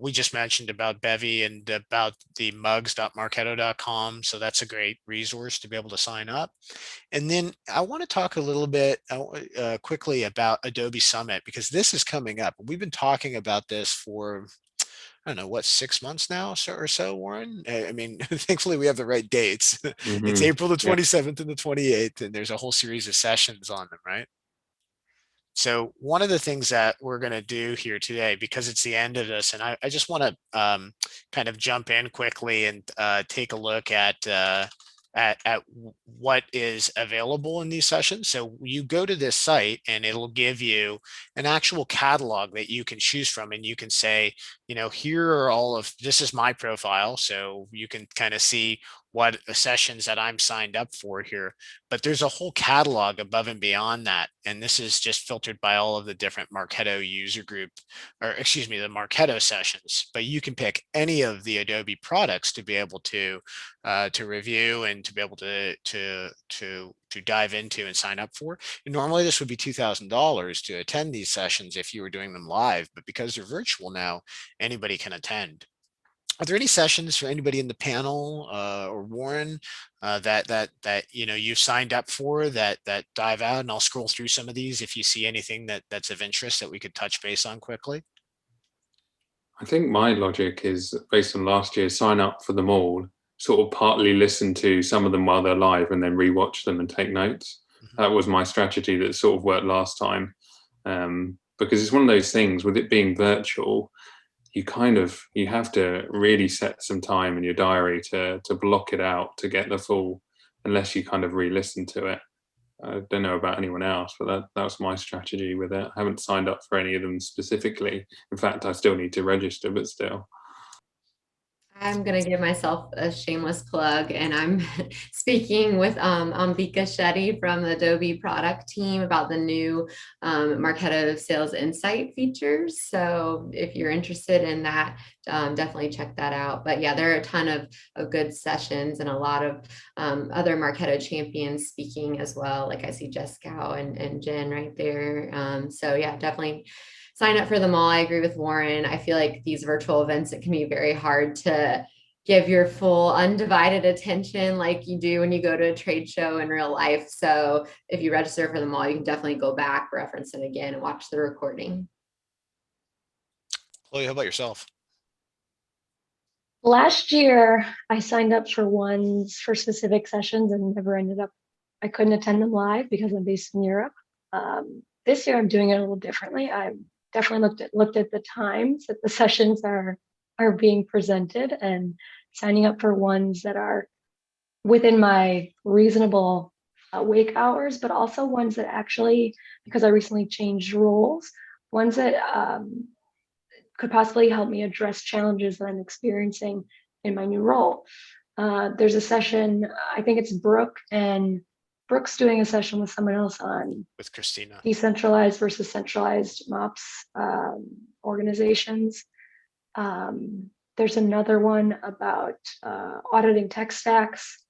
We just mentioned about Bevy and about the mugs.marketo.com. So that's a great resource to be able to sign up. And then I want to talk a little bit quickly about Adobe Summit, because this is coming up. We've been talking about this for, I don't know, what, 6 months now or so, Warren? I mean, thankfully we have the right dates. It's Hmm. April the Yeah, 27th and the 28th, and there's a whole series of sessions on them, right? So one of the things that we're going to do here today, because it's the end of this, and I just want to kind of jump in quickly and take a look at what is available in these sessions. So you go to this site and it'll give you an actual catalog that you can choose from, and you can say, here are all of, this is my profile. So you can kind of see what sessions that I'm signed up for here, but there's a whole catalog above and beyond that. And this is just filtered by all of the different Marketo user group, or excuse me, the Marketo sessions. But you can pick any of the Adobe products to be able to review and to be able to dive into and sign up for. And normally this would be $2,000 to attend these sessions if you were doing them live, but because they're virtual now, anybody can attend. Are there any sessions for anybody in the panel or Warren that you've signed up for that dive out? And I'll scroll through some of these if you see anything that's of interest that we could touch base on quickly. I think my logic is based on last year, sign up for them all, sort of partly listen to some of them while they're live and then rewatch them and take notes. Mhm. That was my strategy that sort of worked last time. Because it's one of those things with it being virtual, you have to really set some time in your diary to block it out to get the full, unless you kind of re-listen to it. I don't know about anyone else, but that was my strategy with it. I haven't signed up for any of them specifically. In fact, I still need to register, but still. I'm going to give myself a shameless plug, and I'm speaking with Ambika Shetty from the Adobe product team about the new Marketo Sales Insight features. So if you're interested in that, definitely check that out. But yeah, there are a ton of good sessions and a lot of other Marketo champions speaking as well. Like I see Jessica and Jen right there. So yeah, definitely sign up for them all. I agree with Warren. I feel like these virtual events, it can be very hard to give your full undivided attention like you do when you go to a trade show in real life. So if you register for them all, you can definitely go back, reference it again, and watch the recording. Chloe, how about yourself? Last year, I signed up for ones for specific sessions and never ended up, I couldn't attend them live because I'm based in Europe. This year, I'm doing it a little differently. I definitely looked at the times that the sessions are being presented and signing up for ones that are within my reasonable wake hours, but also ones that actually, because I recently changed roles, ones that could possibly help me address challenges that I'm experiencing in my new role. There's a session, I think it's Brooke, and Brooke's doing a session with someone else on With Christina. decentralized versus centralized MOPS organizations. There's another one about auditing tech stacks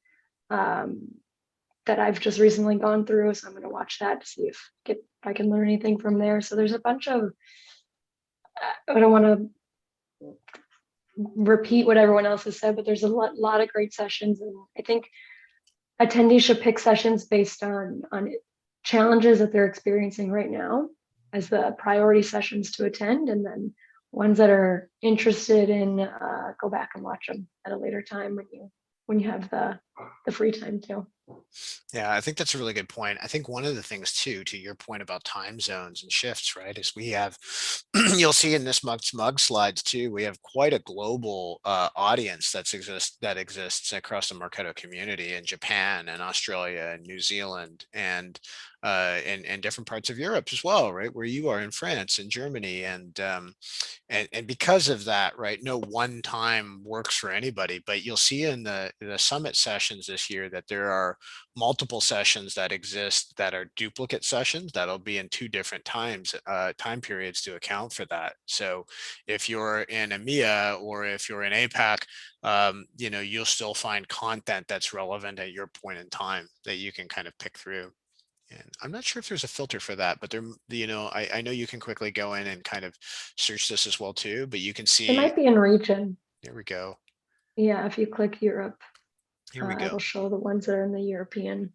that I've just recently gone through. So I'm going to watch that to see if I can learn anything from there. So there's a bunch of, I don't want to repeat what everyone else has said, but there's a lot of great sessions. And I think attendees should pick sessions based on challenges that they're experiencing right now as the priority sessions to attend, and then ones that are interested in go back and watch them at a later time when you have the free time too. Yeah, I think that's a really good point. I think one of the things too, to your point about time zones and shifts, right, is we have, you'll see in this mug slides too, we have quite a global audience that exists across the Marketo community in Japan and Australia and New Zealand and different parts of Europe as well, right, where you are in France and Germany and because of that, right, no one time works for anybody, but you'll see in the summit sessions this year that there are multiple sessions that exist that are duplicate sessions that'll be in two different time periods to account for that. So if you're in EMEA or if you're in APAC, you'll still find content that's relevant at your point in time that you can kind of pick through. And I'm not sure if there's a filter for that, but there, you know, I know you can quickly go in and kind of search this as well too, but you can It see, might be in region. there we go. Yeah, if you click Europe, Here we go. it'll show the ones that are in the European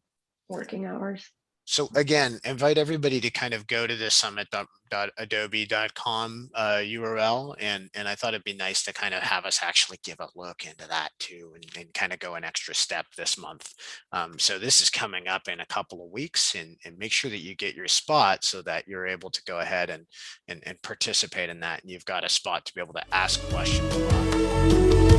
working hours. So again, invite everybody to kind of go to this summit.adobe.com URL. And I thought it'd be nice to kind of have us actually give a look into that too, and kind of go an extra step this month. So this is coming up in a couple of weeks, and make sure that you get your spot so that you're able to go ahead and participate in that. And you've got a spot to be able to ask questions about.